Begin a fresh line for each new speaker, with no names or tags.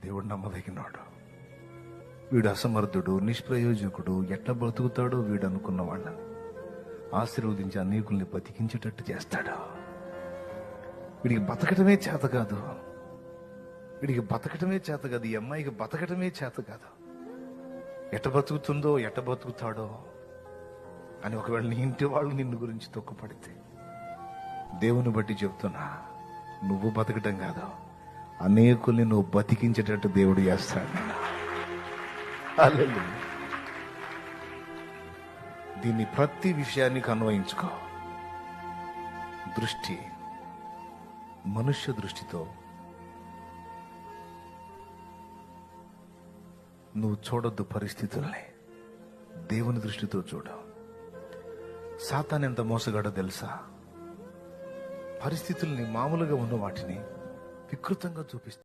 దేవుడు నమ్మదగినాడు. వీడు అసమర్థుడు, నిష్ప్రయోజకుడు, ఎట్లా బ్రతుకుతాడో వీడు అనుకున్న వాళ్ళని ఆశీర్వదించి అనేకుల్ని బతికించేటట్టు చేస్తాడు. వీడికి బతకటమే చేత కాదు, వీడికి బతకటమే చేత కాదు, ఈ అమ్మాయికి బతకటమే చేత కాదు. ఎట్ట బతుకుతుందో ఎట్ట బతుకుతాడో అని ఒకవేళ నీ ఇంటి వాళ్ళు నిన్ను గురించి తొక్కుపడితే, దేవుని బట్టి చెప్తున్నా, నువ్వు బతకటం కాదు, అనేకుల్ని నువ్వు బతికించేటట్టు దేవుడు చేస్తాడు. హల్లెలూయా. దీన్ని ప్రతి విషయానికి అన్వయించుకో. దృష్టి మనుష్య దృష్టితో నువ్వు చూడొద్దు పరిస్థితుల్ని, దేవుని దృష్టితో చూడు. సాతాను ఎంత మోసగాడో తెలుసా? పరిస్థితుల్ని, మామూలుగా ఉన్న వాటిని వికృతంగా చూపిస్తాడు.